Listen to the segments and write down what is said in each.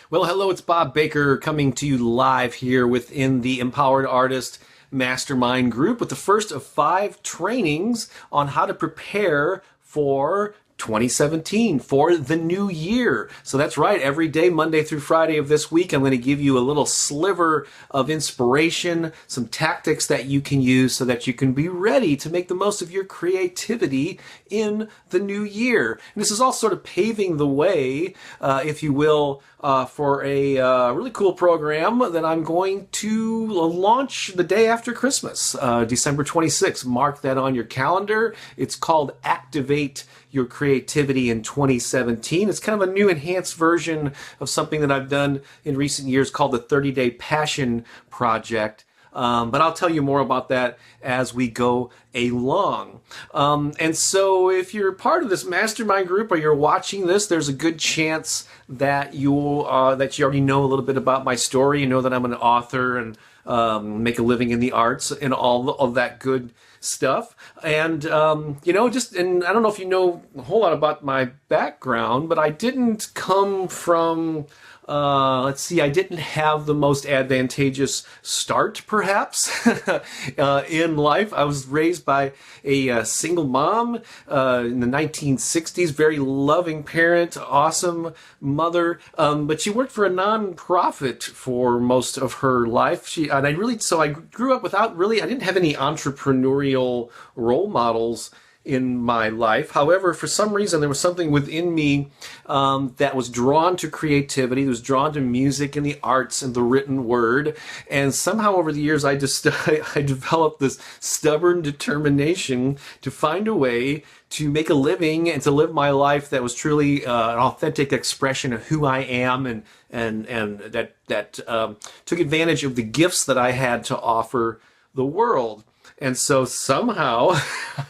Well, hello, it's Bob Baker coming to you live here within the Empowered Artist Mastermind group with the first of 5 trainings on how to prepare for 2017, for the new year. So that's right, every day, Monday through Friday of this week, I'm going to give you a little sliver of inspiration, some tactics that you can use so that you can be ready to make the most of your creativity in the new year. And this is all sort of paving the way, if you will, for a really cool program that I'm going to launch the day after Christmas, December 26th. Mark that on your calendar. It's called Activate Your Creativity in 2017. It's kind of a new enhanced version of something that I've done in recent years called the 30-Day Passion Project. But I'll tell you more about that as we go along. And so if you're part of this mastermind group or you're watching this, there's a good chance that you already know a little bit about my story. You know that I'm an author and make a living in the arts and all of that good stuff. And, and I don't know if you know a whole lot about my background, but I didn't come from, I didn't have the most advantageous start, perhaps, in life. I was raised by a single mom in the 1960s, very loving parent, awesome mother, but she worked for a non-profit for most of her life. So I grew up I didn't have any entrepreneurial role models in my life. However, for some reason, there was something within me that was drawn to creativity, that was drawn to music and the arts and the written word. And somehow over the years, I developed this stubborn determination to find a way to make a living and to live my life that was truly an authentic expression of who I am, and that took advantage of the gifts that I had to offer the world. And so somehow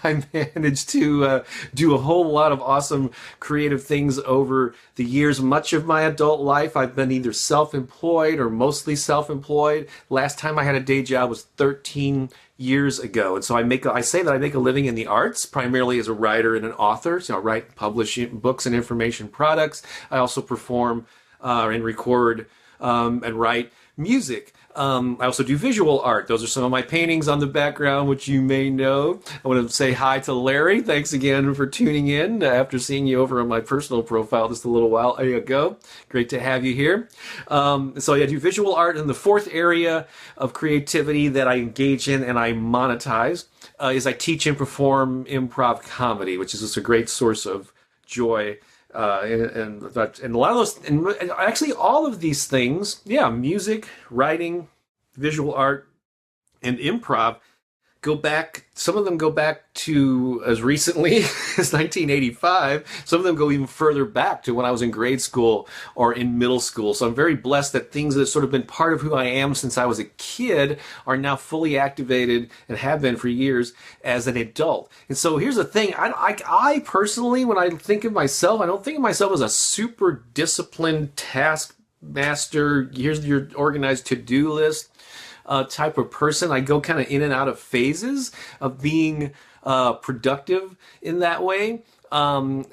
I managed to do a whole lot of awesome creative things over the years. Much of my adult life, I've been either self-employed or mostly self-employed. Last time I had a day job was 13 years ago. And so I say that I make a living in the arts, primarily as a writer and an author. So I write, publish books and information products. I also perform and record and write music. I also do visual art. Those are some of my paintings on the background, which you may know. I want to say hi to Larry. Thanks again for tuning in after seeing you over on my personal profile just a little while ago. Great to have you here. So I do visual art. And the fourth area of creativity that I engage in and I monetize is I teach and perform improv comedy, which is just a great source of joy. And a lot of those, and actually all of these things, music, writing, visual art, and improv some of them go back to as recently as 1985. Some of them go even further back to when I was in grade school or in middle school. So I'm very blessed that things that have sort of been part of who I am since I was a kid are now fully activated and have been for years as an adult. And so here's the thing. I personally, when I think of myself, I don't think of myself as a super disciplined taskmaster. Here's your organized to-do list type of person. I go kind of in and out of phases of being productive in that way. But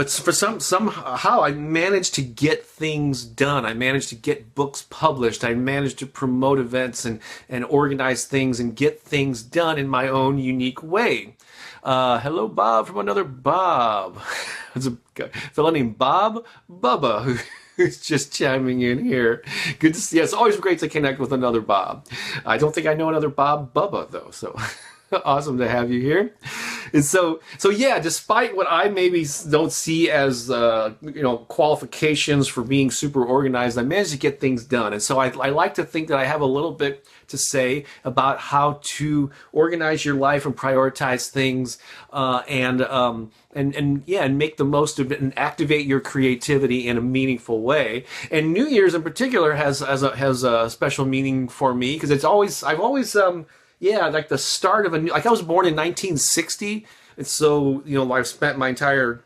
for somehow I managed to get things done. I managed to get books published. I managed to promote events and organize things and get things done in my own unique way. Hello, Bob, from another Bob. There's a fellow named Bob Bubba who's just chiming in here. Good to see you. It's always great to connect with another Bob. I don't think I know another Bob Bubba, though, so awesome to have you here. And so yeah, despite what I maybe don't see as qualifications for being super organized, I managed to get things done. And so I like to think that I have a little bit to say about how to organize your life and prioritize things, and make the most of it and activate your creativity in a meaningful way. And New Year's in particular has a special meaning for me because I've always like the start of I was born in 1960. And so, I've spent my entire,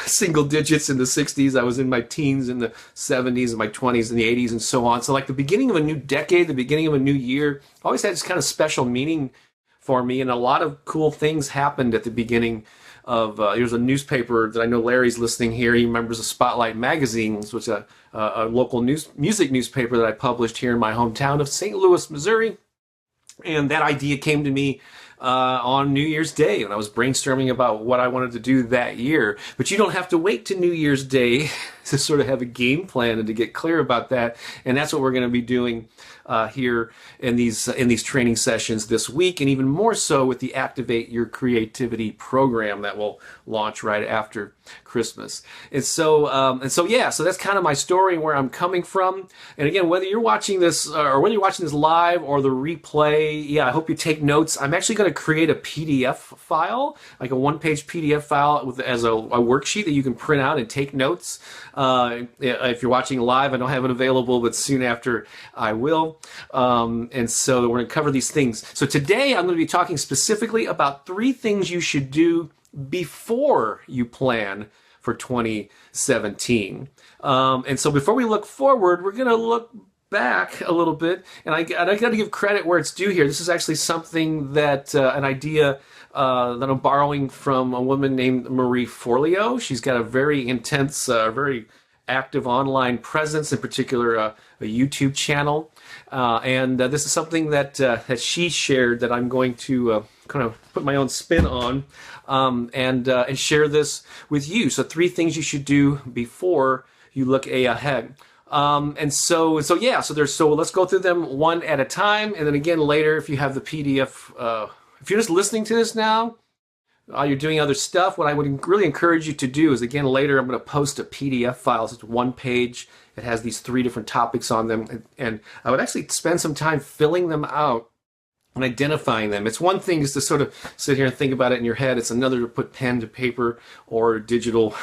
single digits in the 60s. I was in my teens in the 70s and my 20s in the 80s and so on. So like the beginning of a new decade, the beginning of a new year, always had this kind of special meaning for me. And a lot of cool things happened at the beginning here's a newspaper that I know Larry's listening here. He remembers the Spotlight magazine, which was a local music newspaper that I published here in my hometown of St. Louis, Missouri. And that idea came to me on New Year's Day when I was brainstorming about what I wanted to do that year. But you don't have to wait to New Year's Day to sort of have a game plan and to get clear about that. And that's what we're going to be doing here in these training sessions this week, and even more so with the Activate Your Creativity program that will launch right after Christmas. And so yeah, so that's kind of my story and where I'm coming from. And again, whether you're watching this or whether you're watching this live or the replay, yeah, I hope you take notes. I'm actually going to create a PDF file, like a one-page PDF file as a worksheet that you can print out and take notes. If you're watching live, I don't have it available, but soon after I will. And so we're going to cover these things. So today I'm going to be talking specifically about 3 things you should do before you plan for 2017. And so before we look forward, we're going to look back a little bit, and I got to give credit where it's due here. This is actually something that an idea that I'm borrowing from a woman named Marie Forleo. She's got a very intense, very active online presence, in particular a YouTube channel, and this is something that she shared that I'm going to kind of put my own spin on, and share this with you. So 3 things you should do before you look ahead. So let's go through them one at a time, and then again later, if you have the PDF, if you're just listening to this now, you're doing other stuff, what I would really encourage you to do is, again, later I'm going to post a PDF file. It's one page. It has these 3 different topics on them, and I would actually spend some time filling them out and identifying them. It's one thing is to sort of sit here and think about it in your head. It's another to put pen to paper or digital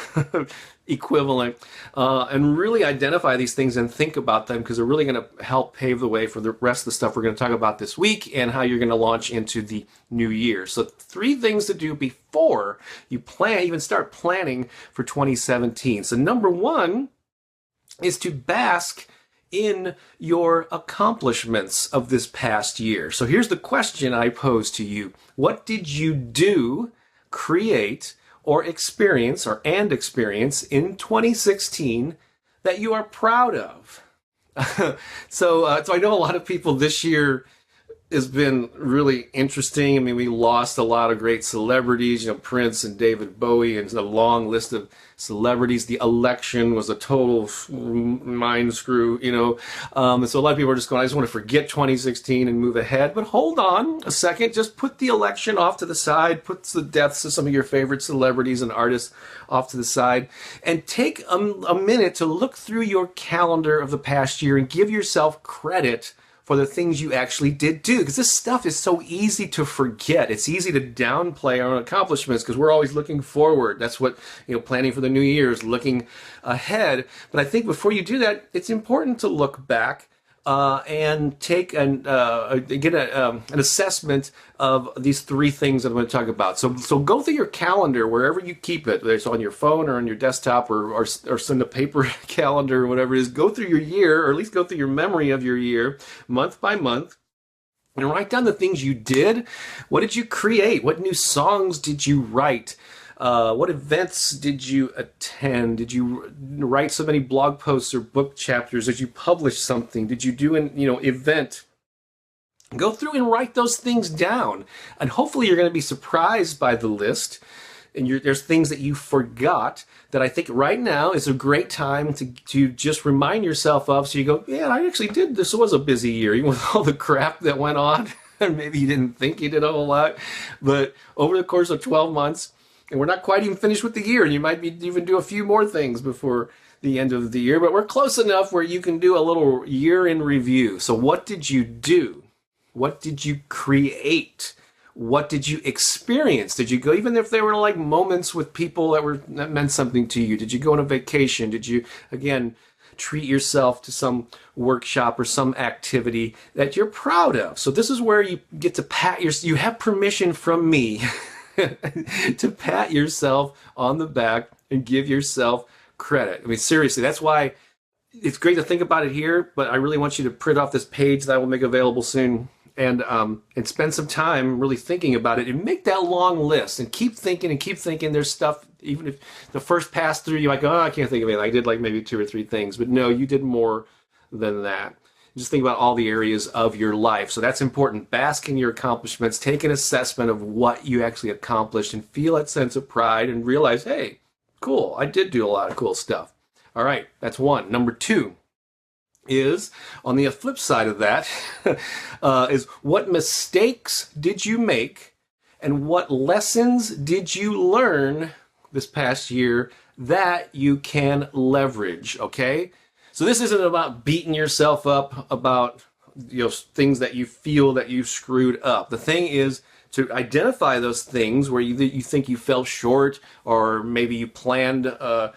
equivalent and really identify these things and think about them, because they're really going to help pave the way for the rest of the stuff we're going to talk about this week and how you're going to launch into the new year. So 3 things to do before you even start planning for 2017. So number 1 is to bask in your accomplishments of this past year. So here's the question I pose to you. What did you do, create, or experience in 2016 that you are proud of? So I know a lot of people this year has been really interesting. I mean, we lost a lot of great celebrities, Prince and David Bowie, and a long list of celebrities. The election was a total mind screw, and so a lot of people are just going, I just want to forget 2016 and move ahead. But hold on a second, just put the election off to the side, put the deaths of some of your favorite celebrities and artists off to the side, and take a minute to look through your calendar of the past year and give yourself credit for the things you actually did do, because this stuff is so easy to forget. It's easy to downplay our own accomplishments because we're always looking forward. That's what, planning for the new year is, looking ahead. But I think before you do that, it's important to look back and take get an assessment of these 3 things that I'm going to talk about. So go through your calendar wherever you keep it, whether it's on your phone or on your desktop or send a paper calendar or whatever it is. Go through your year, or at least go through your memory of your year, month by month, and write down the things you did. What did you create? What new songs did you write? What events did you attend? Did you write so many blog posts or book chapters? Did you publish something? Did you do an event? Go through and write those things down, and hopefully you're going to be surprised by the list. And there's things that you forgot that I think right now is a great time to just remind yourself of. So you go, yeah, I actually did. This was a busy year, even with all the crap that went on. And maybe you didn't think you did a whole lot, but over the course of 12 months. And we're not quite even finished with the year. And you might even do a few more things before the end of the year. But we're close enough where you can do a little year in review. So what did you do? What did you create? What did you experience? Did you go, even if they were like moments with people that meant something to you? Did you go on a vacation? Did you, again, treat yourself to some workshop or some activity that you're proud of? So this is where you get to you have permission from me to pat yourself on the back and give yourself credit. I mean, seriously, that's why it's great to think about it here, but I really want you to print off this page that I will make available soon and spend some time really thinking about it and make that long list and keep thinking and keep thinking. There's stuff, even if the first pass through you like, oh, I can't think of anything. I did like maybe 2 or 3 things, but no, you did more than that. Just think about all the areas of your life. So that's important. Bask in your accomplishments, take an assessment of what you actually accomplished and feel that sense of pride and realize, hey, cool, I did do a lot of cool stuff. All right, that's one. Number 2 is, on the flip side of that, is what mistakes did you make and what lessons did you learn this past year that you can leverage, okay? So this isn't about beating yourself up about things that you feel that you screwed up. The thing is to identify those things where you think you fell short, or maybe you planned a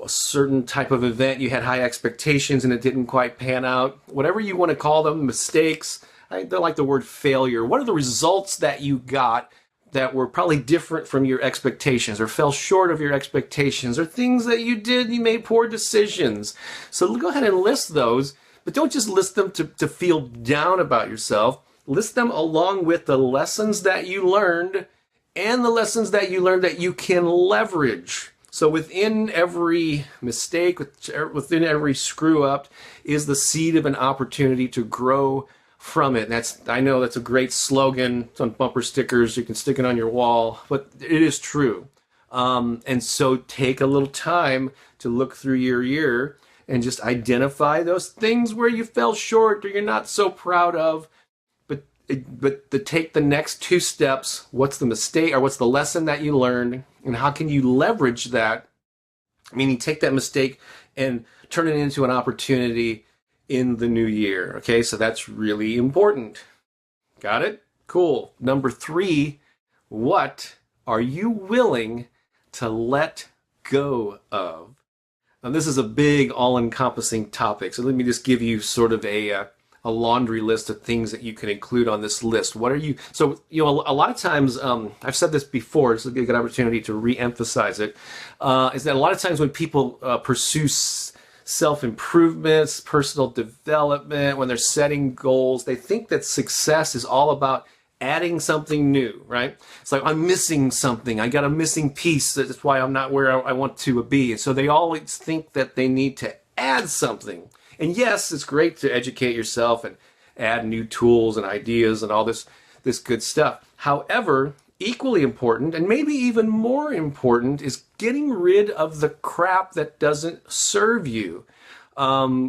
certain type of event, you had high expectations and it didn't quite pan out. Whatever you want to call them, mistakes, I don't like the word failure. What are the results that you got that were probably different from your expectations or fell short of your expectations, or things that you did, you made poor decisions? So go ahead and list those, but don't just list them to feel down about yourself. List them along with the lessons that you learned and the lessons that you learned that you can leverage. So within every mistake, within every screw up is the seed of an opportunity to grow from it. And I know that's a great slogan. It's on bumper stickers. You can stick it on your wall, but it is true. And so take a little time to look through your year and just identify those things where you fell short or you're not so proud of. But to take the next 2 steps, what's the mistake or what's the lesson that you learned, and how can you leverage that? Meaning take that mistake and turn it into an opportunity in the new year. Okay, so that's really important. Got it? Cool. Number 3, what are you willing to let go of? Now, this is a big, all-encompassing topic. So let me just give you sort of a laundry list of things that you can include on this list. What are you, so, a lot of times, I've said this before, it's a good opportunity to re-emphasize it, is that a lot of times when people pursue self-improvements, personal development, when they're setting goals, they think that success is all about adding something new, right? It's like, I'm missing something. I got a missing piece. That's why I'm not where I want to be. And so they always think that they need to add something. And yes, it's great to educate yourself and add new tools and ideas and all this good stuff. However, equally important, and maybe even more important, is getting rid of the crap that doesn't serve you,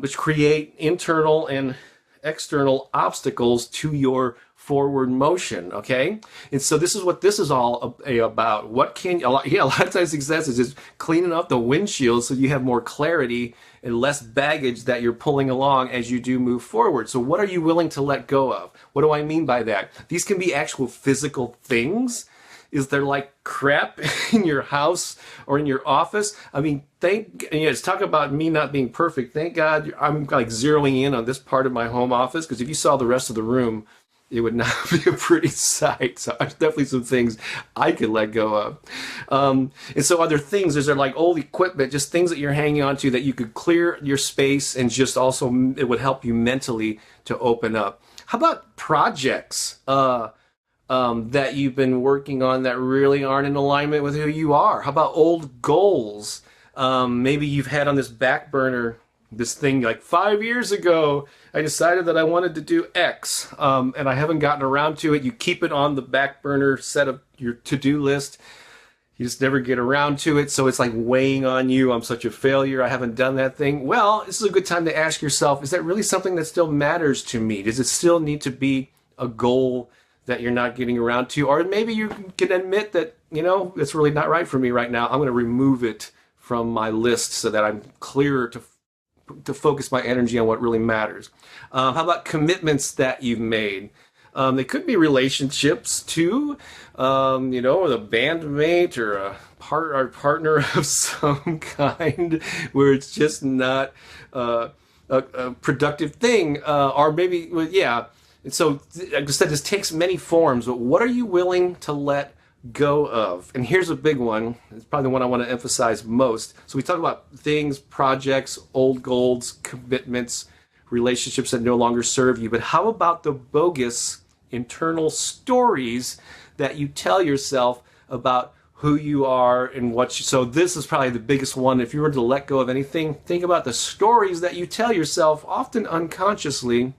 which create internal and external obstacles to your forward motion, okay? And so this is what this is all about. What can, a lot of times success is just cleaning up the windshield so you have more clarity and less baggage that you're pulling along as you do move forward. So what are you willing to let go of? What do I mean by that? These can be actual physical things. Is there like crap in your house or in your office? I mean, let's talk about me not being perfect. Thank God I'm like zeroing in on this part of my home office, because if you saw the rest of the room, it would not be a pretty sight. So there's definitely some things I could let go of. And so other things, there's like old equipment, just things that you're hanging on to that you could clear your space, and just also it would help you mentally to open up. How about projects that you've been working on that really aren't in alignment with who you are? How about old goals? Maybe you've had on this back burner this thing like 5 years ago, I decided that I wanted to do X, and I haven't gotten around to it. You keep it on the back burner set of your to-do list. You just never get around to it, so it's like weighing on you. I'm such a failure. I haven't done that thing. Well, this is a good time to ask yourself, is that really something that still matters to me? Does it still need to be a goal that you're not getting around to? Or maybe you can admit that, it's really not right for me right now. I'm going to remove it from my list so that I'm clearer to focus my energy on what really matters. How about commitments that you've made? They could be relationships too, with a bandmate or a partner of some kind, where it's just not a productive thing, or maybe, yeah. And so, like I said, this takes many forms, but what are you willing to let go of? And here's a big one. It's probably the one I want to emphasize most. So we talk about things, projects, old goals, commitments, relationships that no longer serve you. But how about the bogus internal stories that you tell yourself about who you are and what you, so this is probably the biggest one. If you were to let go of anything, think about the stories that you tell yourself, often unconsciously,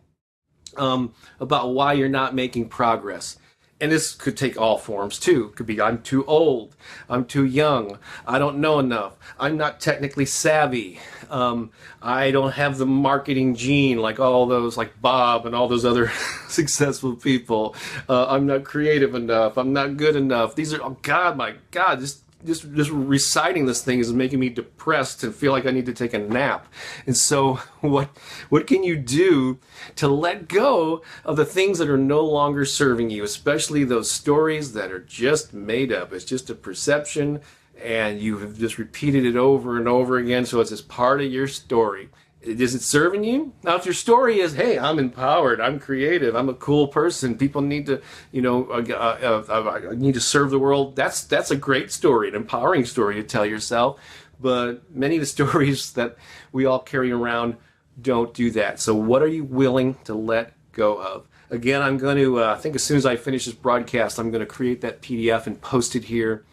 about why you're not making progress. And this could take all forms too. It could be, I'm too old, I'm too young, I don't know enough, I'm not technically savvy, I don't have the marketing gene like all those, like Bob and all those other successful people, I'm not creative enough, I'm not good enough. These are, oh God, my God, just reciting this thing is making me depressed and feel like I need to take a nap. And so what can you do to let go of the things that are no longer serving you, especially those stories that are just made up? It's just a perception and you have just repeated it over and over again, so it's just part of your story. Is it serving you? Now, if your story is, hey, I'm empowered, I'm creative, I'm a cool person, people need to, I need to serve the world, that's a great story, an empowering story to tell yourself. But many of the stories that we all carry around don't do that. So what are you willing to let go of? Again, I'm going to, I think as soon as I finish this broadcast, I'm going to create that PDF and post it here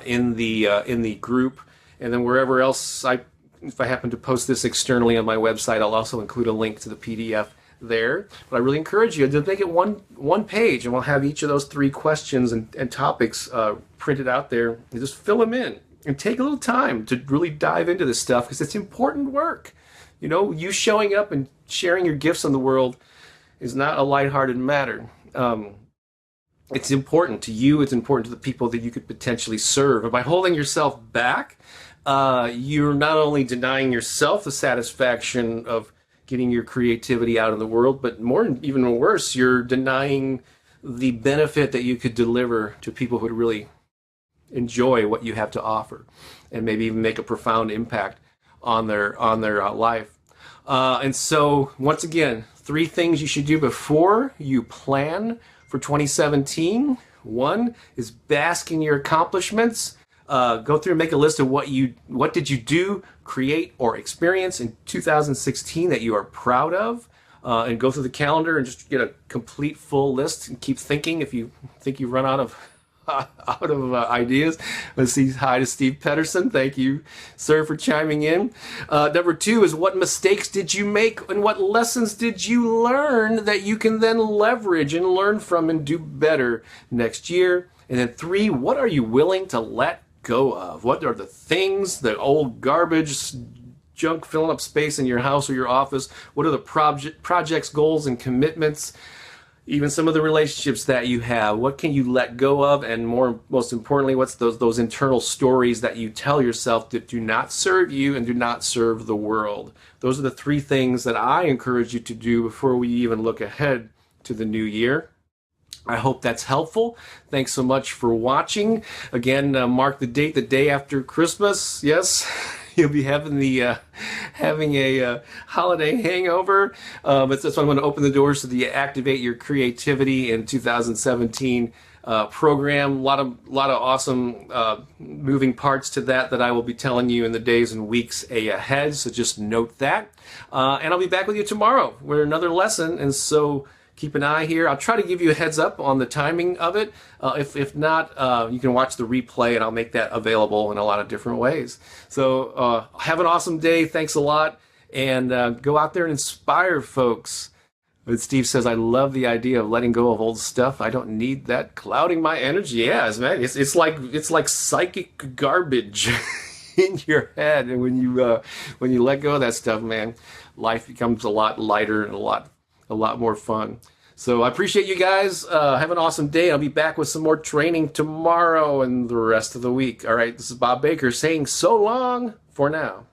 in the group. And then wherever else if I happen to post this externally on my website, I'll also include a link to the PDF there. But I really encourage you to make it one page, and we'll have each of those 3 questions and topics printed out there. And just fill them in and take a little time to really dive into this stuff, because it's important work. You know, you showing up and sharing your gifts in the world is not a lighthearted matter. It's important to you. It's important to the people that you could potentially serve. And by holding yourself back, you're not only denying yourself the satisfaction of getting your creativity out in the world, but even worse, you're denying the benefit that you could deliver to people who would really enjoy what you have to offer, and maybe even make a profound impact on their life. And so, once again, 3 things you should do before you plan for 2017. 1 is bask in your accomplishments. Go through and make a list of what did you do, create, or experience in 2016 that you are proud of, and go through the calendar and just get a complete full list and keep thinking. If you think you run out of ideas, let's see. Hi to Steve Pedersen. Thank you, sir, for chiming in. Number 2 is, what mistakes did you make and what lessons did you learn that you can then leverage and learn from and do better next year? And then 3, what are you willing to let go of? What are the things, the old garbage, junk filling up space in your house or your office? What are the projects, goals, and commitments? Even some of the relationships that you have, what can you let go of? And most importantly, what's those internal stories that you tell yourself that do not serve you and do not serve the world? Those are the 3 things that I encourage you to do before we even look ahead to the new year. I hope that's helpful. Thanks so much for watching. Again, mark the date, the day after Christmas. Yes, you'll be having a holiday hangover. But that's why I'm going to open the doors to the Activate Your Creativity in 2017 program. A lot of awesome moving parts to that I will be telling you in the days and weeks ahead. So just note that. And I'll be back with you tomorrow with another lesson. And so keep an eye here. I'll try to give you a heads up on the timing of it. If not, you can watch the replay, and I'll make that available in a lot of different ways. So have an awesome day. Thanks a lot. And go out there and inspire folks. But Steve says, I love the idea of letting go of old stuff. I don't need that clouding my energy. Yeah, man, it's like psychic garbage in your head. And when you let go of that stuff, man, life becomes a lot lighter and a lot more fun. So I appreciate you guys. Have an awesome day. I'll be back with some more training tomorrow and the rest of the week. All right, this is Bob Baker saying so long for now.